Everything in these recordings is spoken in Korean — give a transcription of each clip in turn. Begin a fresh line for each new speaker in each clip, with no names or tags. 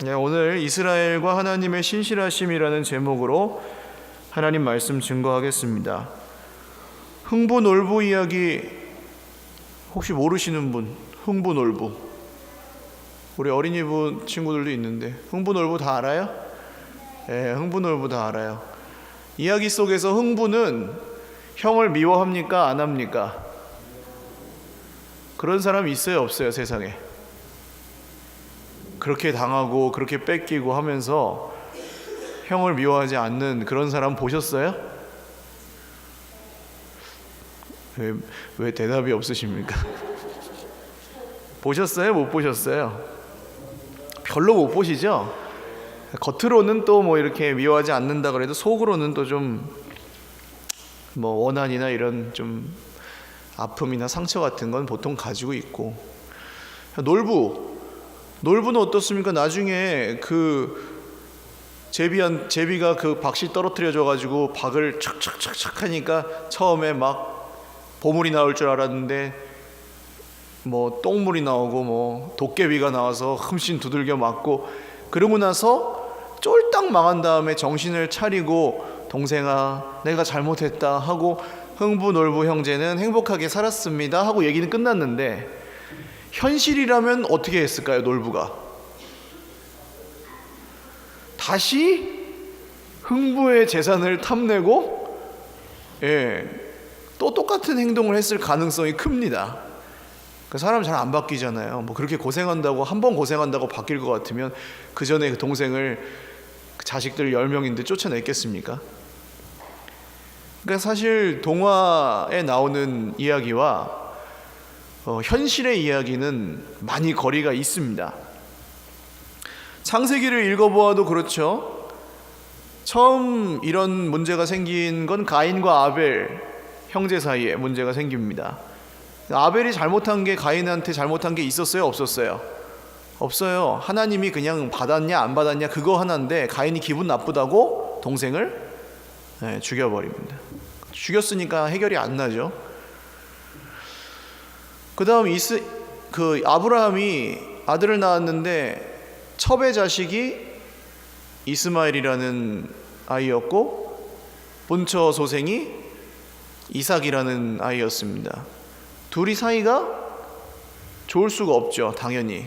오늘 이스라엘과 하나님의 신실하심이라는 제목으로 하나님 말씀 증거하겠습니다. 흥부놀부 이야기 혹시 모르시는 분? 흥부놀부. 우리 어린이부 친구들도 있는데 흥부놀부 다 알아요? 네, 흥부놀부 다 알아요. 이야기 속에서 흥부는 형을 미워합니까? 안 합니까? 그런 사람 있어요? 없어요? 세상에? 그렇게 당하고 그렇게 뺏기고 하면서 형을 미워하지 않는 그런 사람 보셨어요? 왜 대답이 없으십니까? 보셨어요? 못 보셨어요? 별로 못 보시죠? 겉으로는 또 뭐 이렇게 미워하지 않는다 그래도 속으로는 또 좀 뭐 원한이나 이런 좀 아픔이나 상처 같은 건 보통 가지고 있고. 놀부는 어떻습니까? 나중에 그 제비가 그 박씨 떨어뜨려져 가지고 박을 착착착착 하니까 처음에 막 보물이 나올 줄 알았는데 뭐 똥물이 나오고 뭐 도깨비가 나와서 흠씬 두들겨 맞고, 그러고 나서 쫄딱 망한 다음에 정신을 차리고 동생아 내가 잘못했다 하고 흥부놀부 형제는 행복하게 살았습니다 하고 얘기는 끝났는데, 현실이라면 어떻게 했을까요? 놀부가 다시 흥부의 재산을 탐내고 또 똑같은 행동을 했을 가능성이 큽니다. 사람 잘 안 바뀌잖아요. 뭐 그렇게 고생한다고, 한 번 고생한다고 바뀔 것 같으면 그 전에 그 동생을, 그 자식들 10명인데 쫓아냈겠습니까? 그러니까 사실 동화에 나오는 이야기와 현실의 이야기는 많이 거리가 있습니다. 창세기를 읽어보아도 그렇죠. 처음 이런 문제가 생긴 건 가인과 아벨 형제 사이에 문제가 생깁니다. 아벨이 잘못한 게, 가인한테 잘못한 게 있었어요? 없었어요? 없어요. 하나님이 그냥 받았냐 안 받았냐 그거 하나인데, 가인이 기분 나쁘다고 동생을 죽여버립니다. 죽였으니까 해결이 안 나죠. 그 다음 아브라함이 아들을 낳았는데 첩의 자식이 이스마엘이라는 아이였고 본처 소생이 이삭이라는 아이였습니다. 둘이 사이가 좋을 수가 없죠, 당연히.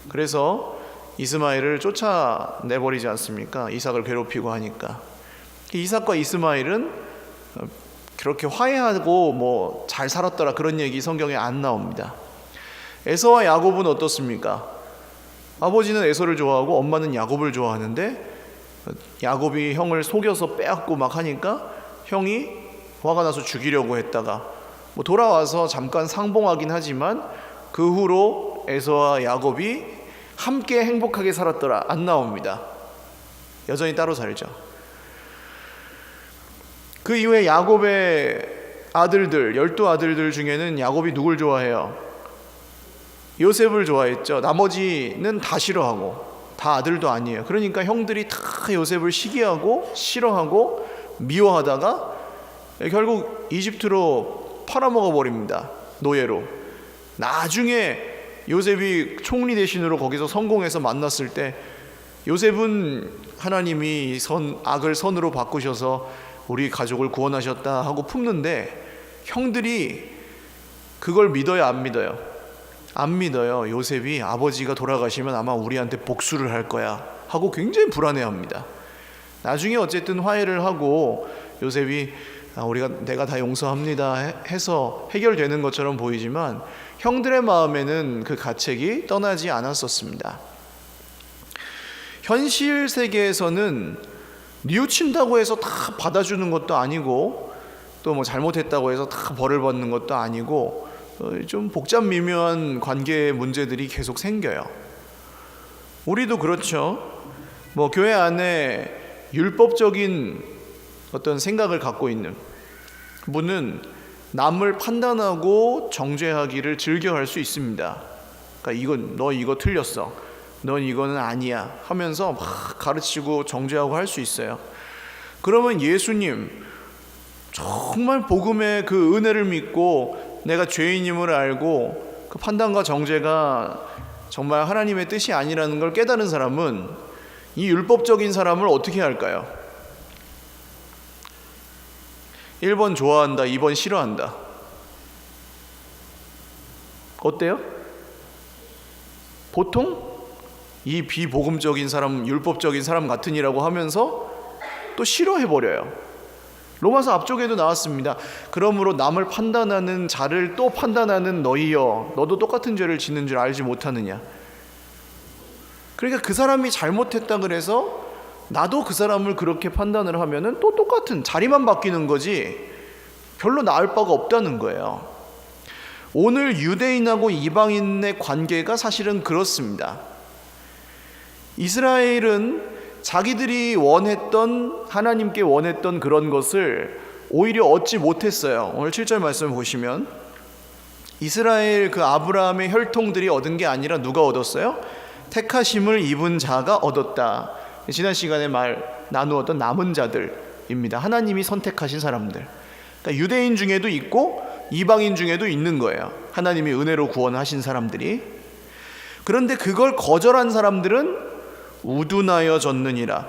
그래서 이스마엘을 쫓아내버리지 않습니까? 이삭을 괴롭히고 하니까. 이삭과 이스마엘은 그렇게 화해하고 뭐 잘 살았더라 그런 얘기 성경에 안 나옵니다. 에서와 야곱은 어떻습니까? 아버지는 에서를 좋아하고 엄마는 야곱을 좋아하는데, 야곱이 형을 속여서 빼앗고 막 하니까 형이 화가 나서 죽이려고 했다가 뭐 돌아와서 잠깐 상봉하긴 하지만 그 후로 에서와 야곱이 함께 행복하게 살았더라 안 나옵니다. 여전히 따로 살죠. 그 이후에 야곱의 아들들, 12아들들 중에는 야곱이 누굴 좋아해요? 요셉을 좋아했죠. 나머지는 다 싫어하고, 다 아들도 아니에요. 그러니까 형들이 다 요셉을 시기하고 싫어하고 미워하다가 결국 이집트로 팔아먹어 버립니다. 노예로. 나중에 요셉이 총리 대신으로 거기서 성공해서 만났을 때, 요셉은 하나님이 악을 선으로 바꾸셔서 우리 가족을 구원하셨다 하고 품는데, 형들이 그걸 믿어요 안 믿어요? 안 믿어요. 요셉이 아버지가 돌아가시면 아마 우리한테 복수를 할 거야 하고 굉장히 불안해합니다. 나중에 어쨌든 화해를 하고 요셉이 내가 다 용서합니다 해서 해결되는 것처럼 보이지만, 형들의 마음에는 그 가책이 떠나지 않았었습니다. 현실 세계에서는 뉘우친다고 해서 다 받아주는 것도 아니고, 또 뭐 잘못했다고 해서 다 벌을 받는 것도 아니고, 좀 복잡 미묘한 관계 문제들이 계속 생겨요. 우리도 그렇죠. 뭐 교회 안에 율법적인 어떤 생각을 갖고 있는 분은 남을 판단하고 정죄하기를 즐겨할 수 있습니다. 그러니까 너 이거 틀렸어, 넌 이거는 아니야 하면서 막 가르치고 정죄하고 할 수 있어요. 그러면 예수님, 정말 복음의 그 은혜를 믿고 내가 죄인임을 알고 그 판단과 정죄가 정말 하나님의 뜻이 아니라는 걸 깨달은 사람은 이 율법적인 사람을 어떻게 할까요? 1번 좋아한다, 2번 싫어한다. 어때요? 보통 이 비복음적인 사람, 율법적인 사람 같으니라고 하면서 또 싫어해버려요. 로마서 앞쪽에도 나왔습니다. 그러므로 남을 판단하는 자를 또 판단하는 너희여, 너도 똑같은 죄를 짓는 줄 알지 못하느냐. 그러니까 그 사람이 잘못했다 그래서 나도 그 사람을 그렇게 판단을 하면은 또 똑같은, 자리만 바뀌는 거지 별로 나을 바가 없다는 거예요. 오늘 유대인하고 이방인의 관계가 사실은 그렇습니다. 이스라엘은 자기들이 원했던, 하나님께 원했던 그런 것을 오히려 얻지 못했어요. 오늘 7절 말씀 보시면 이스라엘 그 아브라함의 혈통들이 얻은 게 아니라 누가 얻었어요? 택하심을 입은 자가 얻었다. 지난 시간에 나누었던 남은 자들입니다. 하나님이 선택하신 사람들. 그러니까 유대인 중에도 있고 이방인 중에도 있는 거예요. 하나님이 은혜로 구원하신 사람들이. 그런데 그걸 거절한 사람들은 우둔하여 졌느니라,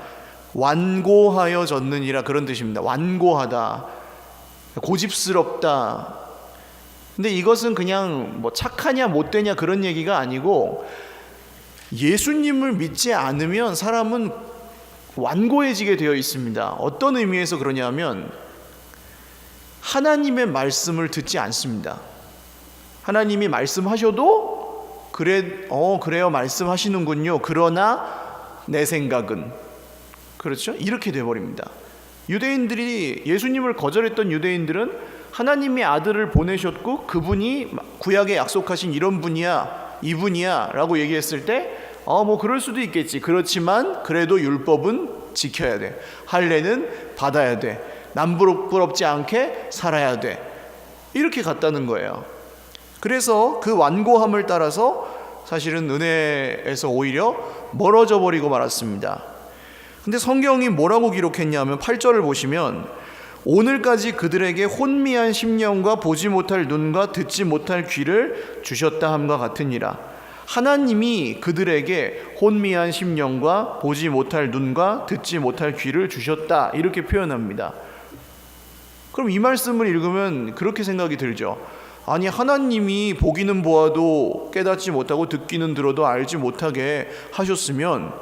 완고하여 졌느니라, 그런 뜻입니다. 완고하다, 고집스럽다. 근데 이것은 그냥 뭐 착하냐 못되냐 그런 얘기가 아니고, 예수님을 믿지 않으면 사람은 완고해지게 되어 있습니다. 어떤 의미에서 그러냐면 하나님의 말씀을 듣지 않습니다. 하나님이 말씀하셔도 그래요 말씀하시는군요. 그러나 내 생각은, 그렇죠? 이렇게 돼버립니다. 유대인들이, 예수님을 거절했던 유대인들은 하나님의 아들을 보내셨고 그분이 구약에 약속하신 이런 분이야, 이분이야 라고 얘기했을 때 뭐 그럴 수도 있겠지. 그렇지만 그래도 율법은 지켜야 돼. 할례는 받아야 돼. 남부럽지 않게 살아야 돼. 이렇게 갔다는 거예요. 그래서 그 완고함을 따라서 사실은 은혜에서 오히려 멀어져 버리고 말았습니다. 근데 성경이 뭐라고 기록했냐면 8절을 보시면 오늘까지 그들에게 혼미한 심령과 보지 못할 눈과 듣지 못할 귀를 주셨다 함과 같으니라. 하나님이 그들에게 혼미한 심령과 보지 못할 눈과 듣지 못할 귀를 주셨다, 이렇게 표현합니다. 그럼 이 말씀을 읽으면 그렇게 생각이 들죠. 아니, 하나님이 보기는 보아도 깨닫지 못하고 듣기는 들어도 알지 못하게 하셨으면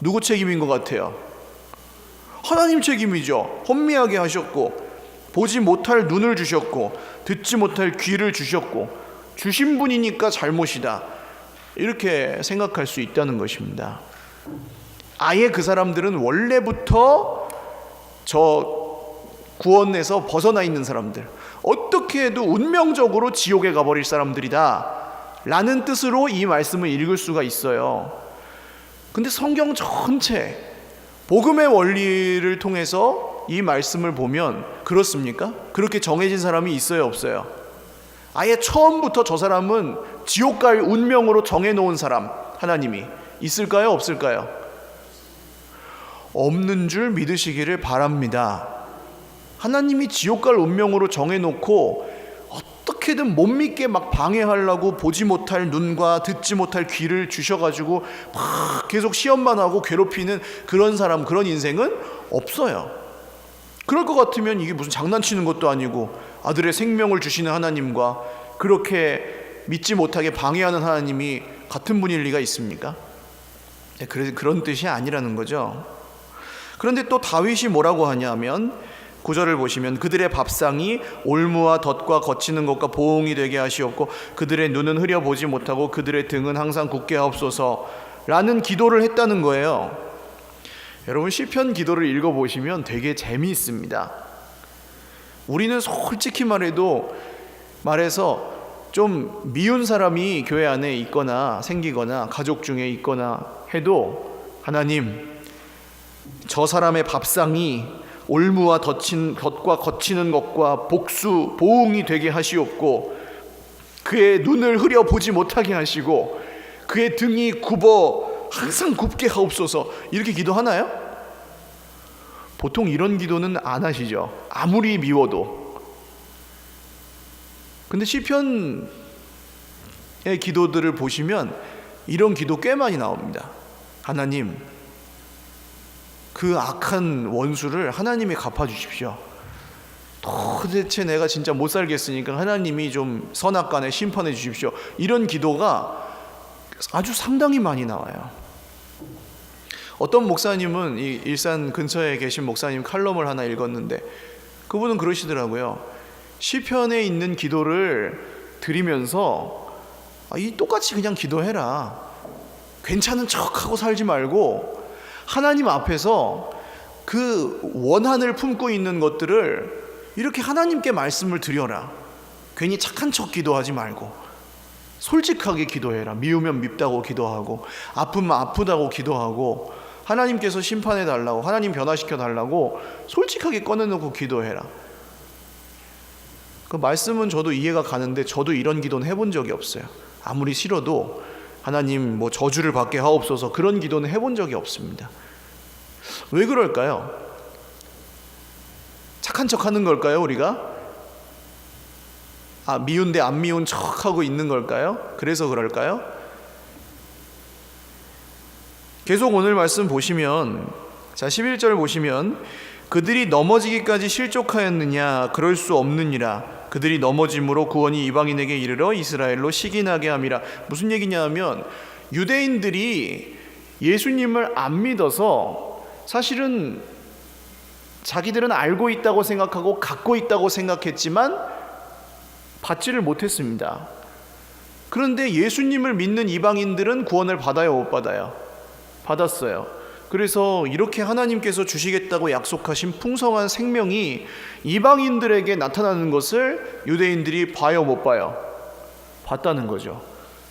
누구 책임인 것 같아요? 하나님 책임이죠. 혼미하게 하셨고 보지 못할 눈을 주셨고 듣지 못할 귀를 주셨고 주신 분이니까 잘못이다, 이렇게 생각할 수 있다는 것입니다. 아예 그 사람들은 원래부터 저 구원에서 벗어나 있는 사람들, 어떻게 해도 운명적으로 지옥에 가버릴 사람들이다 라는 뜻으로 이 말씀을 읽을 수가 있어요. 근데 성경 전체 복음의 원리를 통해서 이 말씀을 보면 그렇습니까? 그렇게 정해진 사람이 있어요, 없어요? 아예 처음부터 저 사람은 지옥 갈 운명으로 정해놓은 사람 하나님이 있을까요, 없을까요? 없는 줄 믿으시기를 바랍니다. 하나님이 지옥 갈 운명으로 정해놓고 어떻게든 못 믿게 막 방해하려고 보지 못할 눈과 듣지 못할 귀를 주셔가지고 막 계속 시험만 하고 괴롭히는 그런 사람, 그런 인생은 없어요. 그럴 것 같으면 이게 무슨 장난치는 것도 아니고 아들의 생명을 주시는 하나님과 그렇게 믿지 못하게 방해하는 하나님이 같은 분일 리가 있습니까? 그런 뜻이 아니라는 거죠. 그런데 또 다윗이 뭐라고 하냐면 9절을 보시면 그들의 밥상이 올무와 덫과 거치는 것과 보응이 되게 하시옵고 그들의 눈은 흐려보지 못하고 그들의 등은 항상 굳게 하옵소서 라는 기도를 했다는 거예요. 여러분, 시편 기도를 읽어보시면 되게 재미있습니다. 우리는 솔직히 말해서 좀 미운 사람이 교회 안에 있거나 생기거나 가족 중에 있거나 해도 하나님, 저 사람의 밥상이 올무와 덫과 거치는 것과 보응이 되게 하시옵고 그의 눈을 흐려보지 못하게 하시고 그의 등이 굽어 항상 굽게 하옵소서, 이렇게 기도하나요? 보통 이런 기도는 안 하시죠. 아무리 미워도. 근데 시편의 기도들을 보시면 이런 기도 꽤 많이 나옵니다. 하나님, 그 악한 원수를 하나님이 갚아주십시오. 도대체 내가 진짜 못 살겠으니까 하나님이 좀 선악간에 심판해 주십시오. 이런 기도가 아주 상당히 많이 나와요. 어떤 목사님은 이 일산 근처에 계신 목사님 칼럼을 하나 읽었는데 그분은 그러시더라고요. 시편에 있는 기도를 들으면서 이 똑같이 그냥 기도해라. 괜찮은 척하고 살지 말고 하나님 앞에서 그 원한을 품고 있는 것들을 이렇게 하나님께 말씀을 드려라. 괜히 착한 척 기도하지 말고 솔직하게 기도해라. 미우면 밉다고 기도하고 아프면 아프다고 기도하고 하나님께서 심판해 달라고, 하나님 변화시켜 달라고 솔직하게 꺼내놓고 기도해라. 그 말씀은 저도 이해가 가는데 저도 이런 기도는 해본 적이 없어요. 아무리 싫어도 하나님 뭐 저주를 받게 하옵소서 그런 기도는 해본 적이 없습니다. 왜 그럴까요? 착한 척 하는 걸까요, 우리가? 미운데 안 미운 척 하고 있는 걸까요? 그래서 그럴까요? 계속 오늘 말씀 보시면, 자 11절 보시면 그들이 넘어지기까지 실족하였느냐? 그럴 수 없느니라. 그들이 넘어짐으로 구원이 이방인에게 이르러 이스라엘로 시기나게 함이라. 무슨 얘기냐 하면 유대인들이 예수님을 안 믿어서 사실은 자기들은 알고 있다고 생각하고 갖고 있다고 생각했지만 받지를 못했습니다. 그런데 예수님을 믿는 이방인들은 구원을 받아요, 못 받아요? 받았어요. 그래서 이렇게 하나님께서 주시겠다고 약속하신 풍성한 생명이 이방인들에게 나타나는 것을 유대인들이 봐요, 못 봐요? 봤다는 거죠.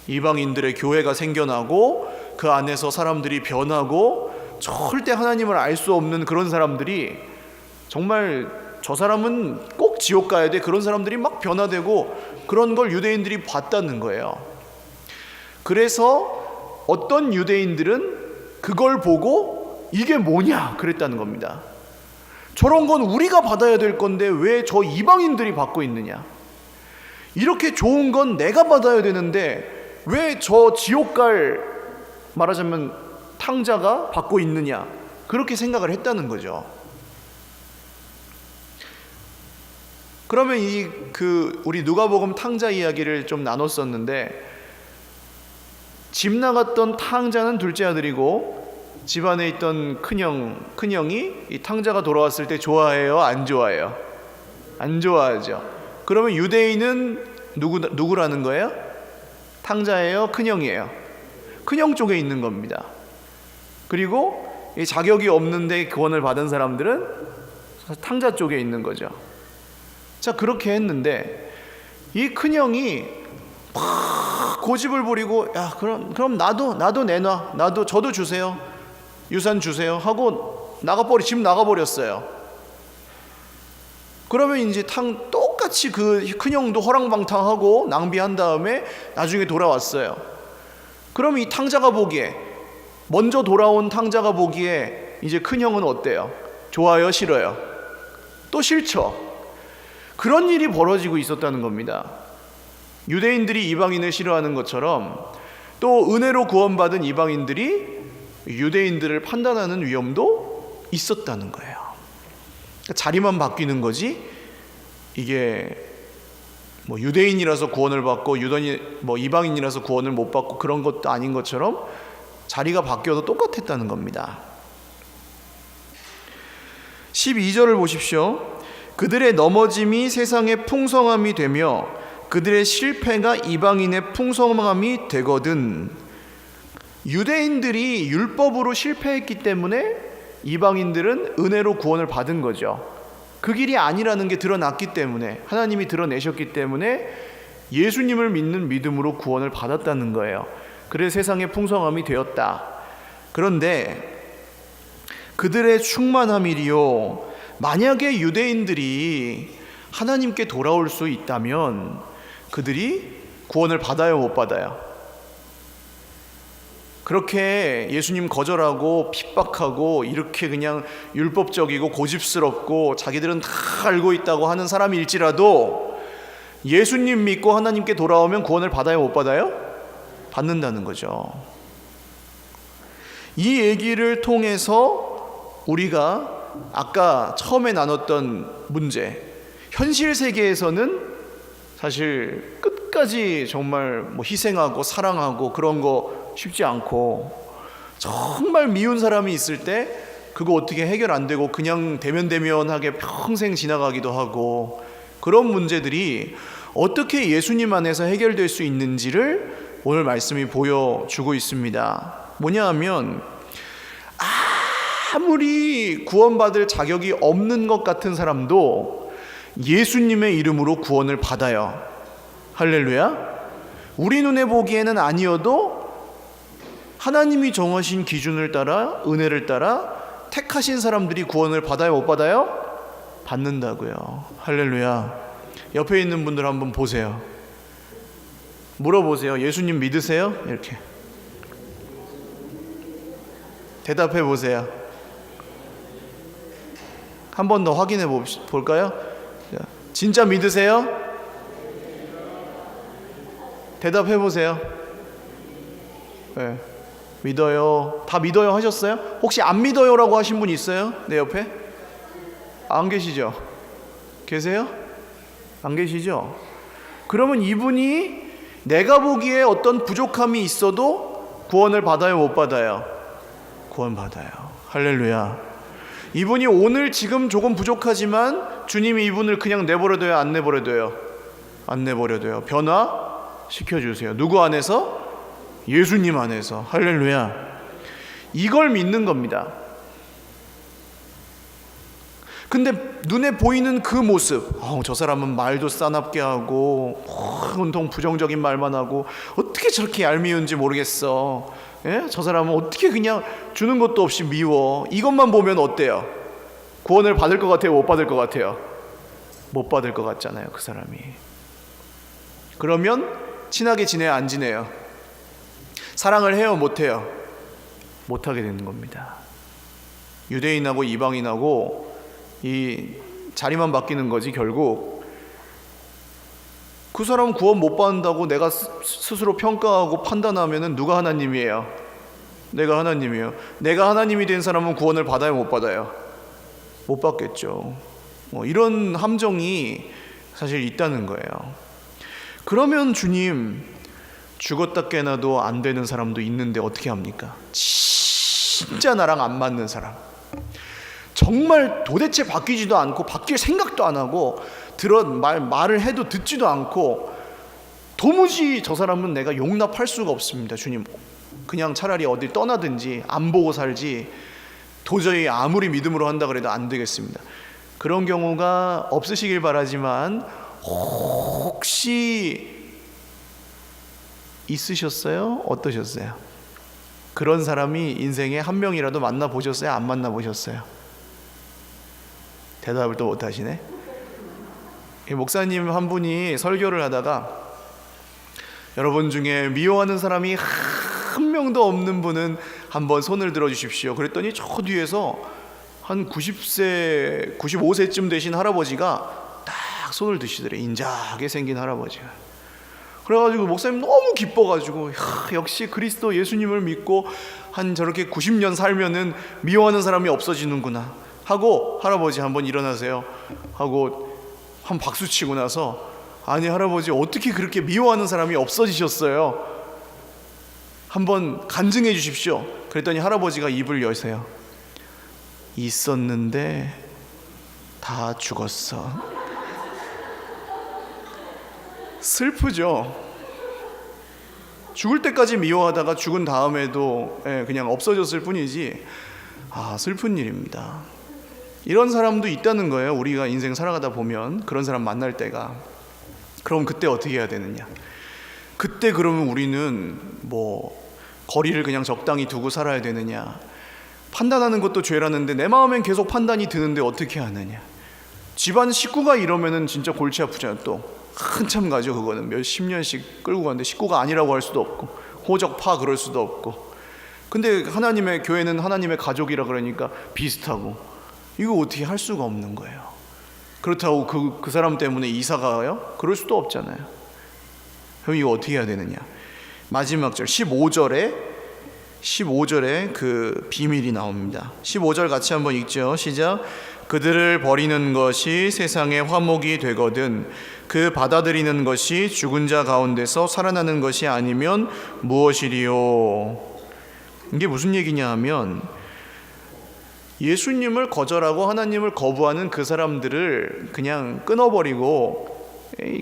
이방인들의 교회가 생겨나고 그 안에서 사람들이 변하고 절대 하나님을 알 수 없는 그런 사람들이 정말 저 사람은 꼭 지옥 가야 돼. 그런 사람들이 막 변화되고 그런 걸 유대인들이 봤다는 거예요. 그래서 어떤 유대인들은 그걸 보고 이게 뭐냐 그랬다는 겁니다. 저런 건 우리가 받아야 될 건데 왜 저 이방인들이 받고 있느냐. 이렇게 좋은 건 내가 받아야 되는데 왜 저 지옥 갈 말하자면 탕자가 받고 있느냐. 그렇게 생각을 했다는 거죠. 그러면 우리 누가복음 탕자 이야기를 좀 나눴었는데 집 나갔던 탕자는 둘째 아들이고 집안에 있던 큰형이 이 탕자가 돌아왔을 때 좋아해요? 안 좋아해요? 안 좋아하죠. 그러면 유대인은 누구라는 거예요? 탕자예요? 큰형이에요? 큰형 쪽에 있는 겁니다. 그리고 이 자격이 없는데 구원을 받은 사람들은 탕자 쪽에 있는 거죠. 자, 그렇게 했는데 이 큰형이 막 고집을 부리고 야 그럼 나도 내놔. 저도 주세요. 유산 주세요 하고 집 나가버렸어요. 그러면 이제 똑같이 그 큰형도 허랑방탕하고 낭비한 다음에 나중에 돌아왔어요. 그럼 이 탕자가 보기에 먼저 돌아온 탕자가 보기에 이제 큰형은 어때요? 좋아요? 싫어요? 또 싫죠. 그런 일이 벌어지고 있었다는 겁니다. 유대인들이 이방인을 싫어하는 것처럼 또 은혜로 구원받은 이방인들이 유대인들을 판단하는 위험도 있었다는 거예요. 그러니까 자리만 바뀌는 거지 이게 뭐 유대인이라서 구원을 받고 이방인이라서 구원을 못 받고 그런 것도 아닌 것처럼 자리가 바뀌어도 똑같았다는 겁니다. 12절을 보십시오. 그들의 넘어짐이 세상의 풍성함이 되며 그들의 실패가 이방인의 풍성함이 되거든. 유대인들이 율법으로 실패했기 때문에 이방인들은 은혜로 구원을 받은 거죠. 그 길이 아니라는 게 드러났기 때문에 하나님이 드러내셨기 때문에 예수님을 믿는 믿음으로 구원을 받았다는 거예요. 그래서 세상의 풍성함이 되었다. 그런데 그들의 충만함이리요. 만약에 유대인들이 하나님께 돌아올 수 있다면 그들이 구원을 받아요, 못 받아요? 그렇게 예수님 거절하고 핍박하고 이렇게 그냥 율법적이고 고집스럽고 자기들은 다 알고 있다고 하는 사람일지라도 예수님 믿고 하나님께 돌아오면 구원을 받아요, 못 받아요? 받는다는 거죠. 이 얘기를 통해서 우리가 아까 처음에 나눴던 문제, 현실 세계에서는 사실 끝까지 정말 희생하고 사랑하고 그런 거 쉽지 않고, 정말 미운 사람이 있을 때 그거 어떻게 해결 안 되고 그냥 대면대면하게 평생 지나가기도 하고, 그런 문제들이 어떻게 예수님 안에서 해결될 수 있는지를 오늘 말씀이 보여주고 있습니다. 뭐냐 하면, 아무리 구원받을 자격이 없는 것 같은 사람도 예수님의 이름으로 구원을 받아요. 할렐루야. 우리 눈에 보기에는 아니어도 하나님이 정하신 기준을 따라, 은혜를 따라 택하신 사람들이 구원을 받아요, 못 받아요? 받는다고요. 할렐루야. 옆에 있는 분들 한번 보세요. 물어보세요. 예수님 믿으세요? 이렇게 대답해 보세요. 한 번 더 확인해 볼까요? 진짜 믿으세요? 대답해 보세요. 네. 믿어요. 다 믿어요 하셨어요? 혹시 안 믿어요라고 하신 분 있어요? 내 옆에? 안 계시죠? 계세요? 안 계시죠? 그러면 이분이 내가 보기에 어떤 부족함이 있어도 구원을 받아요, 못 받아요? 구원 받아요. 할렐루야. 이분이 오늘 지금 조금 부족하지만 주님이 이분을 그냥 내버려둬요, 안 내버려둬요? 안 내버려둬요. 변화시켜주세요. 누구 안에서? 예수님 안에서. 할렐루야. 이걸 믿는 겁니다. 근데 눈에 보이는 그 모습, 저 사람은 말도 싸납게 하고 온통 부정적인 말만 하고 어떻게 저렇게 얄미운지 모르겠어. 예? 저 사람은 어떻게 그냥 주는 것도 없이 미워. 이것만 보면 어때요? 구원을 받을 것 같아요, 못 받을 것 같아요? 못 받을 것 같잖아요, 그 사람이. 그러면 친하게 지내요, 안 지내요? 사랑을 해요, 못 해요? 못 하게 되는 겁니다. 유대인하고 이방인하고 이 자리만 바뀌는 거지. 결국 그 사람은 구원 못 받는다고 내가 스스로 평가하고 판단하면은 누가 하나님이에요? 내가 하나님이에요. 내가 하나님이 된 사람은 구원을 받아요, 못 받아요? 못 받겠죠. 이런 함정이 사실 있다는 거예요. 그러면 주님, 죽었다 깨나도 안 되는 사람도 있는데 어떻게 합니까? 진짜 나랑 안 맞는 사람, 정말 도대체 바뀌지도 않고 바뀔 생각도 안 하고 말을 해도 듣지도 않고 도무지 저 사람은 내가 용납할 수가 없습니다. 주님, 그냥 차라리 어딜 떠나든지 안 보고 살지 도저히 아무리 믿음으로 한다 그래도 안 되겠습니다. 그런 경우가 없으시길 바라지만 혹시 있으셨어요? 어떠셨어요? 그런 사람이 인생에 한 명이라도 만나보셨어요? 안 만나보셨어요? 대답을 또 못하시네. 목사님 한 분이 설교를 하다가 여러분 중에 미워하는 사람이 한 명도 없는 분은 한번 손을 들어 주십시오. 그랬더니 저 뒤에서 한 90세, 95세쯤 되신 할아버지가 딱 손을 드시더래. 인자하게 생긴 할아버지가. 그래가지고 목사님 너무 기뻐가지고 역시 그리스도 예수님을 믿고 한 저렇게 90년 살면은 미워하는 사람이 없어지는구나 하고, 할아버지 한번 일어나세요 하고 한 박수 치고 나서, 아니 할아버지 어떻게 그렇게 미워하는 사람이 없어지셨어요? 한번 간증해 주십시오. 그랬더니 할아버지가 입을 여세요. 있었는데 다 죽었어. 슬프죠. 죽을 때까지 미워하다가 죽은 다음에도 그냥 없어졌을 뿐이지, 슬픈 일입니다. 이런 사람도 있다는 거예요. 우리가 인생 살아가다 보면 그런 사람 만날 때가. 그럼 그때 어떻게 해야 되느냐? 그때 그러면 우리는 거리를 그냥 적당히 두고 살아야 되느냐? 판단하는 것도 죄라는데 내 마음엔 계속 판단이 드는데 어떻게 하느냐? 집안 식구가 이러면은 진짜 골치 아프잖아요. 또 한참 가죠. 그거는 몇십 년씩 끌고 가는데 식구가 아니라고 할 수도 없고 호적파 그럴 수도 없고. 근데 하나님의 교회는 하나님의 가족이라 그러니까 비슷하고, 이거 어떻게 할 수가 없는 거예요. 그렇다고 그 사람 때문에 이사 가요? 그럴 수도 없잖아요. 그럼 이거 어떻게 해야 되느냐? 마지막 절 15절에 그 비밀이 나옵니다. 15절 같이 한번 읽죠. 시작. 그들을 버리는 것이 세상의 화목이 되거든 그 받아들이는 것이 죽은 자 가운데서 살아나는 것이 아니면 무엇이리요. 이게 무슨 얘기냐 하면 예수님을 거절하고 하나님을 거부하는 그 사람들을 그냥 끊어버리고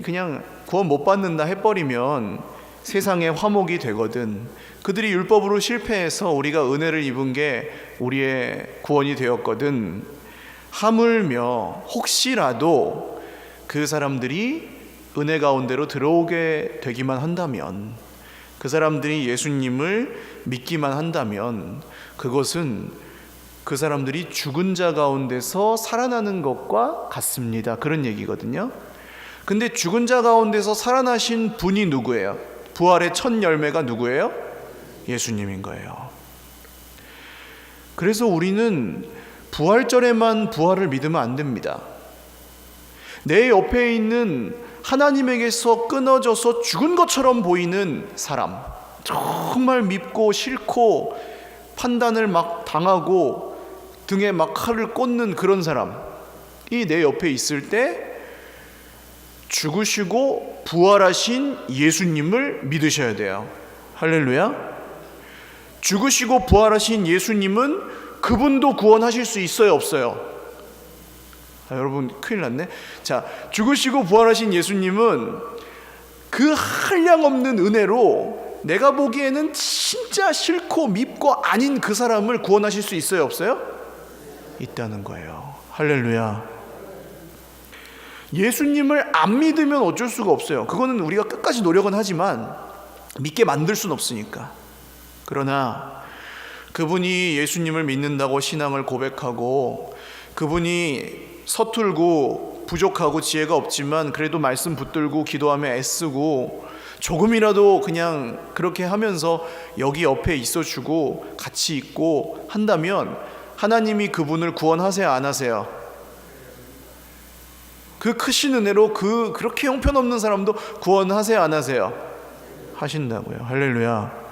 그냥 구원 못 받는다 해버리면 세상의 화목이 되거든. 그들이 율법으로 실패해서 우리가 은혜를 입은 게 우리의 구원이 되었거든. 하물며 혹시라도 그 사람들이 은혜 가운데로 들어오게 되기만 한다면, 그 사람들이 예수님을 믿기만 한다면 그것은 그 사람들이 죽은 자 가운데서 살아나는 것과 같습니다. 그런 얘기거든요. 근데 죽은 자 가운데서 살아나신 분이 누구예요? 부활의 첫 열매가 누구예요? 예수님인 거예요. 그래서 우리는 부활절에만 부활을 믿으면 안 됩니다. 내 옆에 있는 하나님에게서 끊어져서 죽은 것처럼 보이는 사람, 정말 밉고 싫고 판단을 막 당하고 등에 막 칼을 꽂는 그런 사람이 내 옆에 있을 때 죽으시고 부활하신 예수님을 믿으셔야 돼요. 할렐루야. 죽으시고 부활하신 예수님은 그분도 구원하실 수 있어요, 없어요? 여러분 큰일 났네. 자, 죽으시고 부활하신 예수님은 그 한량없는 은혜로 내가 보기에는 진짜 싫고 밉고 아닌 그 사람을 구원하실 수 있어요, 없어요? 있다는 거예요. 할렐루야. 예수님을 안 믿으면 어쩔 수가 없어요. 그거는 우리가 끝까지 노력은 하지만 믿게 만들 수는 없으니까. 그러나 그분이 예수님을 믿는다고 신앙을 고백하고, 그분이 서툴고 부족하고 지혜가 없지만 그래도 말씀 붙들고 기도하며 애쓰고 조금이라도 그냥 그렇게 하면서 여기 옆에 있어주고 같이 있고 한다면 하나님이 그분을 구원하세요, 안 하세요? 그 크신 은혜로 그렇게 형편없는 사람도 구원하세요, 안 하세요? 하신다고요. 할렐루야.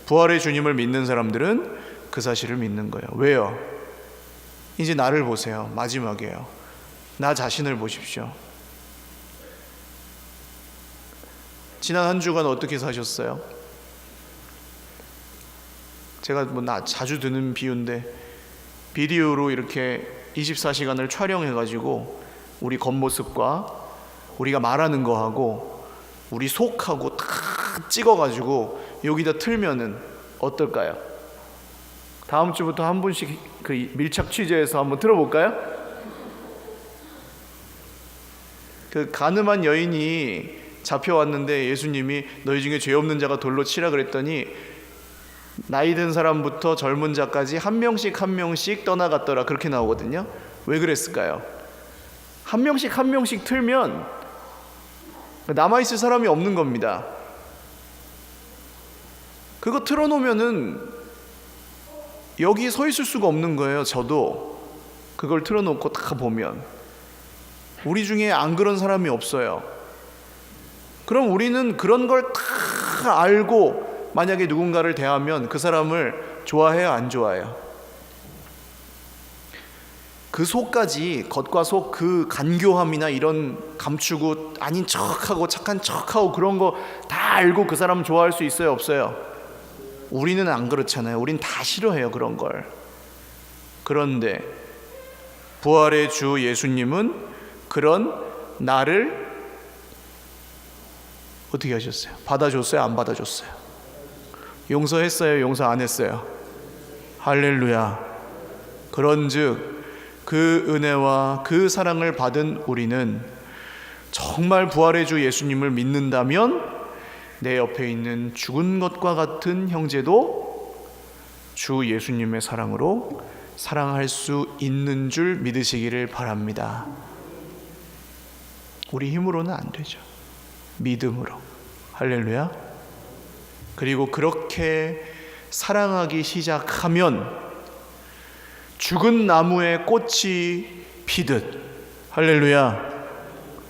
부활의 주님을 믿는 사람들은 그 사실을 믿는 거예요. 왜요? 이제 나를 보세요. 마지막이에요. 나 자신을 보십시오. 지난 한 주간 어떻게 사셨어요? 제가 자주 드는 비유인데, 비디오로 이렇게 24시간을 촬영해가지고 우리 겉모습과 우리가 말하는 거하고 우리 속하고 다 찍어가지고 여기다 틀면은 어떨까요? 다음 주부터 한 분씩 그 밀착 취재해서 한번 들어볼까요? 그 가늠한 여인이 잡혀왔는데 예수님이 너희 중에 죄 없는 자가 돌로 치라 그랬더니 나이 든 사람부터 젊은 자까지 한 명씩 한 명씩 떠나갔더라, 그렇게 나오거든요. 왜 그랬을까요? 한 명씩 틀면 남아있을 사람이 없는 겁니다. 그거 틀어놓으면은 여기 서 있을 수가 없는 거예요. 저도 그걸 틀어놓고 다 보면 우리 중에 안 그런 사람이 없어요. 그럼 우리는 그런 걸 다 알고 만약에 누군가를 대하면 그 사람을 좋아해요, 안 좋아해요? 그 속까지, 겉과 속 그 간교함이나 이런 감추고 아닌 척하고 착한 척하고 그런 거 다 알고 그 사람 좋아할 수 있어요, 없어요? 우리는 안 그렇잖아요. 우린 다 싫어해요, 그런 걸. 그런데 부활의 주 예수님은 그런 나를 어떻게 하셨어요? 받아줬어요, 안 받아줬어요? 용서했어요, 용서 안 했어요? 할렐루야. 그런즉 그 은혜와 그 사랑을 받은 우리는 정말 부활의 주 예수님을 믿는다면 내 옆에 있는 죽은 것과 같은 형제도 주 예수님의 사랑으로 사랑할 수 있는 줄 믿으시기를 바랍니다. 우리 힘으로는 안 되죠. 믿음으로. 할렐루야. 그리고 그렇게 사랑하기 시작하면 죽은 나무에 꽃이 피듯, 할렐루야,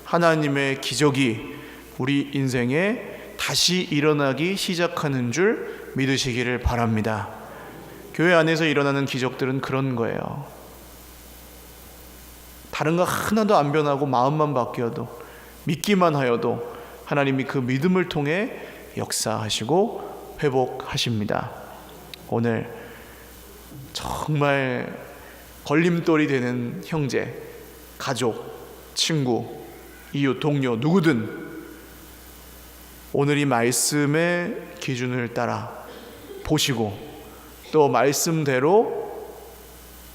하나님의 기적이 우리 인생에 다시 일어나기 시작하는 줄 믿으시기를 바랍니다. 교회 안에서 일어나는 기적들은 그런 거예요. 다른 거 하나도 안 변하고 마음만 바뀌어도, 믿기만 하여도 하나님이 그 믿음을 통해 역사하시고 회복하십니다. 오늘 정말 걸림돌이 되는 형제, 가족, 친구, 이웃, 동료 누구든 오늘 이 말씀의 기준을 따라 보시고 또 말씀대로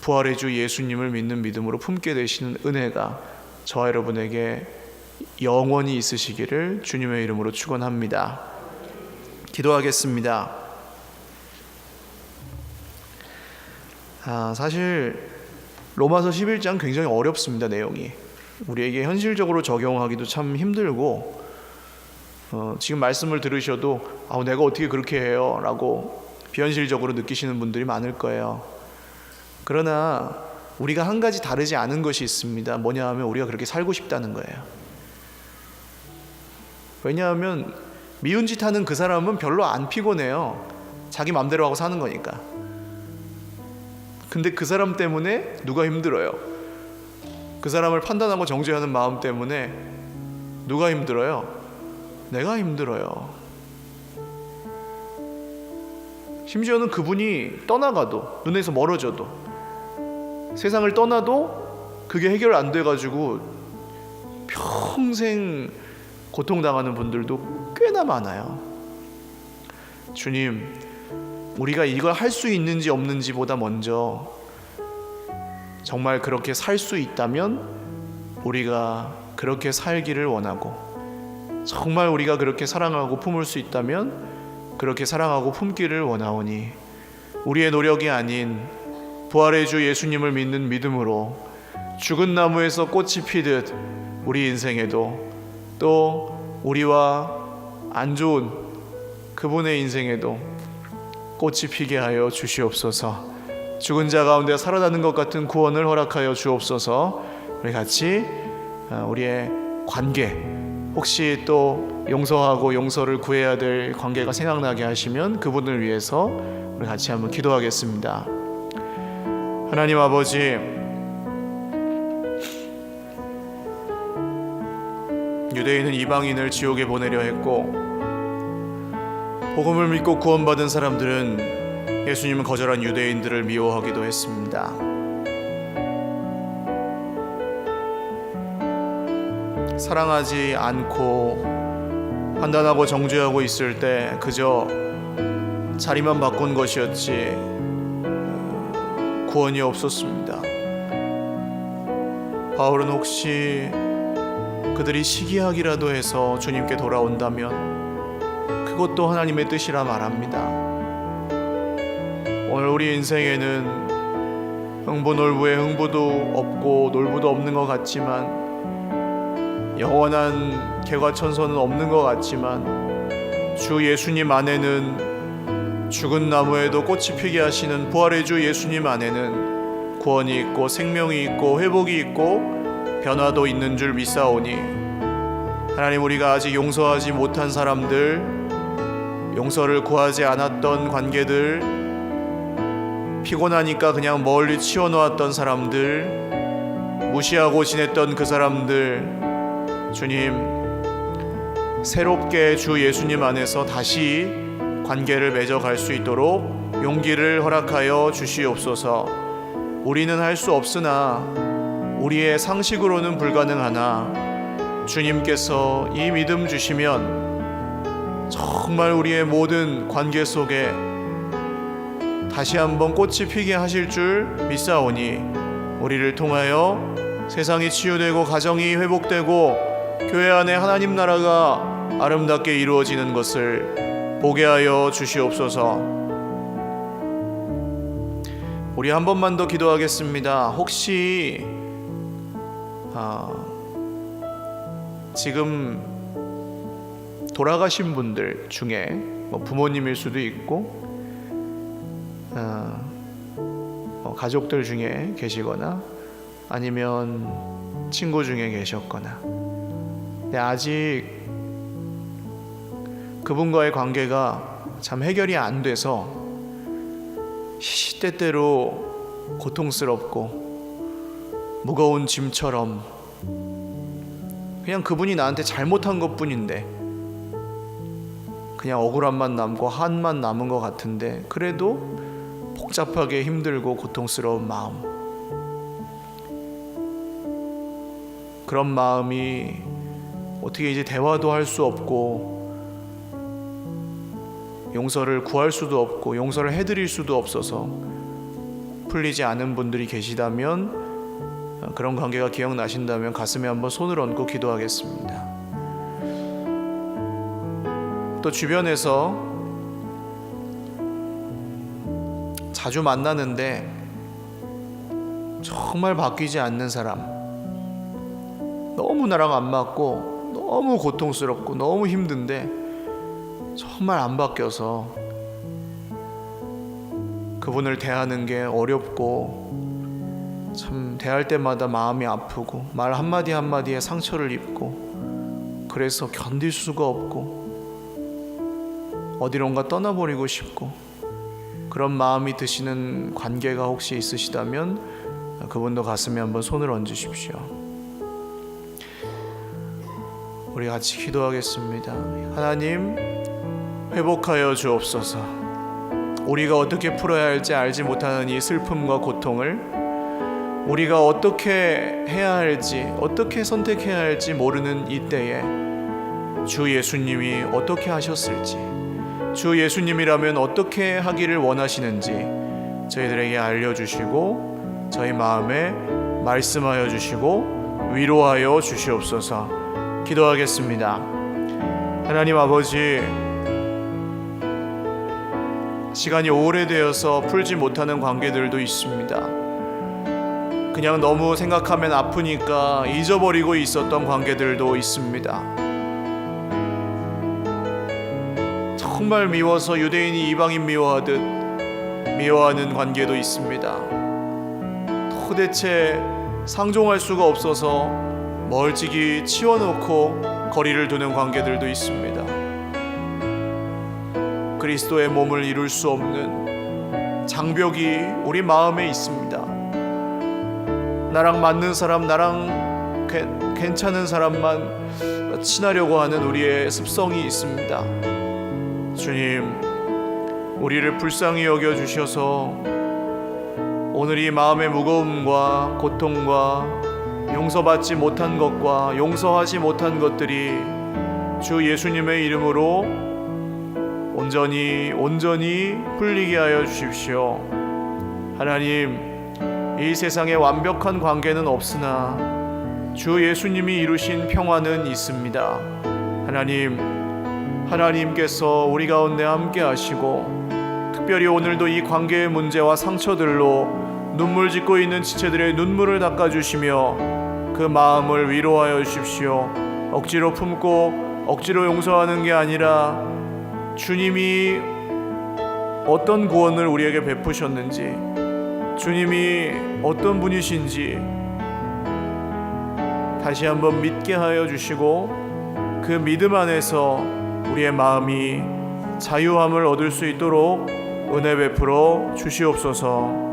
부활의 주 예수님을 믿는 믿음으로 품게 되시는 은혜가 저와 여러분에게 영원히 있으시기를 주님의 이름으로 축원합니다. 기도하겠습니다. 사실 로마서 11장 굉장히 어렵습니다. 내용이 우리에게 현실적으로 적용하기도 참 힘들고 지금 말씀을 들으셔도 내가 어떻게 그렇게 해요? 라고 비현실적으로 느끼시는 분들이 많을 거예요. 그러나 우리가 한 가지 다르지 않은 것이 있습니다. 뭐냐 하면 우리가 그렇게 살고 싶다는 거예요. 왜냐하면 미운 짓 하는 그 사람은 별로 안 피곤해요. 자기 맘대로 하고 사는 거니까. 근데 그 사람 때문에 누가 힘들어요? 그 사람을 판단하고 정죄하는 마음 때문에 누가 힘들어요? 내가 힘들어요. 심지어는 그분이 떠나가도, 눈에서 멀어져도, 세상을 떠나도 그게 해결 안 돼가지고 평생 고통당하는 분들도 꽤나 많아요. 주님, 우리가 이걸 할 수 있는지 없는지보다 먼저 정말 그렇게 살 수 있다면 우리가 그렇게 살기를 원하고, 정말 우리가 그렇게 사랑하고 품을 수 있다면 그렇게 사랑하고 품기를 원하오니 우리의 노력이 아닌 부활의 주 예수님을 믿는 믿음으로 죽은 나무에서 꽃이 피듯 우리 인생에도 또 우리와 안 좋은 그분의 인생에도 꽃이 피게 하여 주시옵소서. 죽은 자 가운데 살아나는 것 같은 구원을 허락하여 주옵소서. 우리 같이 우리의 관계, 혹시 또 용서하고 용서를 구해야 될 관계가 생각나게 하시면 그분을 위해서 우리 같이 한번 기도하겠습니다. 하나님 아버지, 유대인은 이방인을 지옥에 보내려 했고 복음을 믿고 구원받은 사람들은 예수님은 거절한 유대인들을 미워하기도 했습니다. 사랑하지 않고 판단하고 정죄하고 있을 때 그저 자리만 바꾼 것이었지 구원이 없었습니다. 바울은 혹시 그들이 시기하기라도 해서 주님께 돌아온다면 그것도 하나님의 뜻이라 말합니다. 오늘 우리 인생에는 흥부놀부에 흥부도 없고 놀부도 없는 것 같지만, 영원한 개과천선은 없는 것 같지만, 주 예수님 안에는 죽은 나무에도 꽃이 피게 하시는 부활의 주 예수님 안에는 구원이 있고 생명이 있고 회복이 있고 변화도 있는 줄 믿사오니, 하나님, 우리가 아직 용서하지 못한 사람들, 용서를 구하지 않았던 관계들, 피곤하니까 그냥 멀리 치워놓았던 사람들, 무시하고 지냈던 그 사람들, 주님, 새롭게 주 예수님 안에서 다시 관계를 맺어갈 수 있도록 용기를 허락하여 주시옵소서. 우리는 할 수 없으나, 우리의 상식으로는 불가능하나 주님께서 이 믿음 주시면 정말 우리의 모든 관계 속에 다시 한번 꽃이 피게 하실 줄 믿사오니, 우리를 통하여 세상이 치유되고 가정이 회복되고 교회 안에 하나님 나라가 아름답게 이루어지는 것을 보게 하여 주시옵소서. 우리 한 번만 더 기도하겠습니다. 혹시 지금 돌아가신 분들 중에 부모님일 수도 있고 가족들 중에 계시거나 아니면 친구 중에 계셨거나, 근데 아직 그분과의 관계가 참 해결이 안 돼서 시시때때로 고통스럽고 무거운 짐처럼 그냥 그분이 나한테 잘못한 것뿐인데 그냥 억울함만 남고 한만 남은 것 같은데 그래도 복잡하게 힘들고 고통스러운 마음, 그런 마음이 어떻게 이제 대화도 할 수 없고 용서를 구할 수도 없고 용서를 해드릴 수도 없어서 풀리지 않은 분들이 계시다면, 그런 관계가 기억나신다면 가슴에 한번 손을 얹고 기도하겠습니다. 또 주변에서 자주 만나는데 정말 바뀌지 않는 사람, 너무 나랑 안 맞고 너무 고통스럽고 너무 힘든데 정말 안 바뀌어서 그분을 대하는 게 어렵고 참 대할 때마다 마음이 아프고 말 한마디 한마디에 상처를 입고 그래서 견딜 수가 없고 어디론가 떠나버리고 싶고 그런 마음이 드시는 관계가 혹시 있으시다면 그분도 가슴에 한번 손을 얹으십시오. 우리 같이 기도하겠습니다. 하나님, 회복하여 주옵소서. 우리가 어떻게 풀어야 할지 알지 못하는 이 슬픔과 고통을 우리가 어떻게 해야 할지, 어떻게 선택해야 할지 모르는 이때에 주 예수님이 어떻게 하셨을지, 주 예수님이라면 어떻게 하기를 원하시는지 저희들에게 알려주시고 저희 마음에 말씀하여 주시고 위로하여 주시옵소서. 기도하겠습니다. 하나님 아버지, 시간이 오래되어서 풀지 못하는 관계들도 있습니다. 그냥 너무 생각하면 아프니까 잊어버리고 있었던 관계들도 있습니다. 정말 미워서 유대인이 이방인 미워하듯 미워하는 관계도 있습니다. 도대체 상종할 수가 없어서 멀찍이 치워놓고 거리를 두는 관계들도 있습니다. 그리스도의 몸을 이룰 수 없는 장벽이 우리 마음에 있습니다. 나랑 맞는 사람, 나랑 괜찮은 사람만 친하려고 하는 우리의 습성이 있습니다. 주님, 우리를 불쌍히 여겨 주셔서 오늘 이 마음의 무거움과 고통과 용서받지 못한 것과 용서하지 못한 것들이 주 예수님의 이름으로 온전히 풀리게 하여 주십시오. 하나님, 이 세상에 완벽한 관계는 없으나 주 예수님이 이루신 평화는 있습니다. 하나님께서 우리 가운데 함께 하시고 특별히 오늘도 이 관계의 문제와 상처들로 눈물 짓고 있는 지체들의 눈물을 닦아주시며 그 마음을 위로하여 주십시오. 억지로 품고 억지로 용서하는 게 아니라 주님이 어떤 구원을 우리에게 베푸셨는지, 주님이 어떤 분이신지 다시 한번 믿게 하여 주시고 그 믿음 안에서 우리의 마음이 자유함을 얻을 수 있도록 은혜 베풀어 주시옵소서.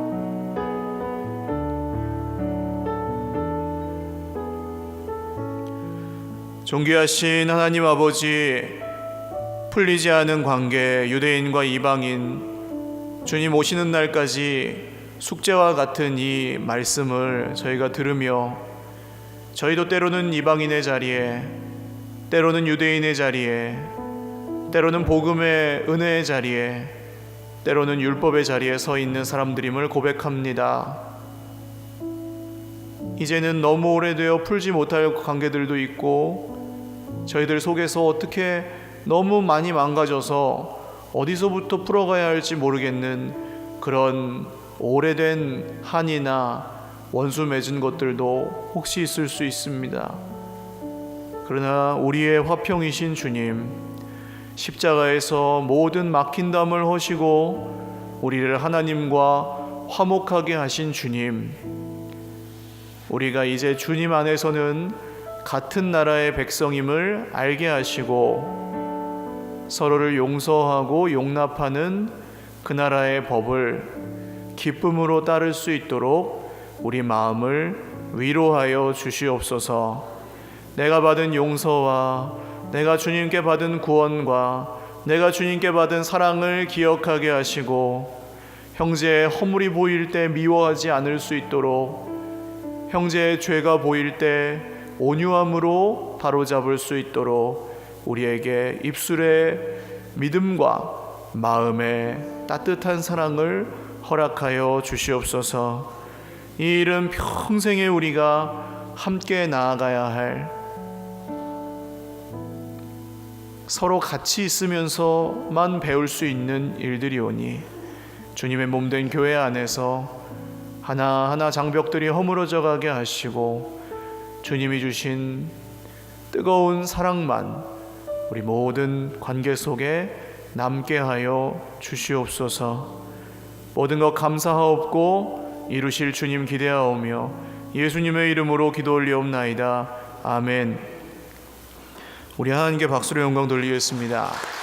존귀하신 하나님 아버지, 풀리지 않은 관계, 유대인과 이방인, 주님 오시는 날까지 숙제와 같은 이 말씀을 저희가 들으며 저희도 때로는 이방인의 자리에, 때로는 유대인의 자리에, 때로는 복음의 은혜의 자리에, 때로는 율법의 자리에 서 있는 사람들임을 고백합니다. 이제는 너무 오래되어 풀지 못할 관계들도 있고 저희들 속에서 어떻게 너무 많이 망가져서 어디서부터 풀어가야 할지 모르겠는 그런 오래된 한이나 원수 맺은 것들도 혹시 있을 수 있습니다. 그러나 우리의 화평이신 주님, 십자가에서 모든 막힌 담을 허시고 우리를 하나님과 화목하게 하신 주님, 우리가 이제 주님 안에서는 같은 나라의 백성임을 알게 하시고 서로를 용서하고 용납하는 그 나라의 법을 기쁨으로 따를 수 있도록 우리 마음을 위로하여 주시옵소서. 내가 받은 용서와 내가 주님께 받은 구원과 내가 주님께 받은 사랑을 기억하게 하시고 형제의 허물이 보일 때 미워하지 않을 수 있도록 형제의 죄가 보일 때 온유함으로 바로잡을 수 있도록 우리에게 입술의 믿음과 마음의 따뜻한 사랑을 허락하여 주시옵소서. 이 일은 평생에 우리가 함께 나아가야 할, 서로 같이 있으면서만 배울 수 있는 일들이오니 주님의 몸된 교회 안에서 하나하나 장벽들이 허물어져 가게 하시고 주님이 주신 뜨거운 사랑만 우리 모든 관계 속에 남게 하여 주시옵소서. 모든 것 감사하옵고 이루실 주님 기대하오며 예수님의 이름으로 기도 올리옵나이다. 아멘. 우리 하나님께 박수로 영광 돌리겠습니다.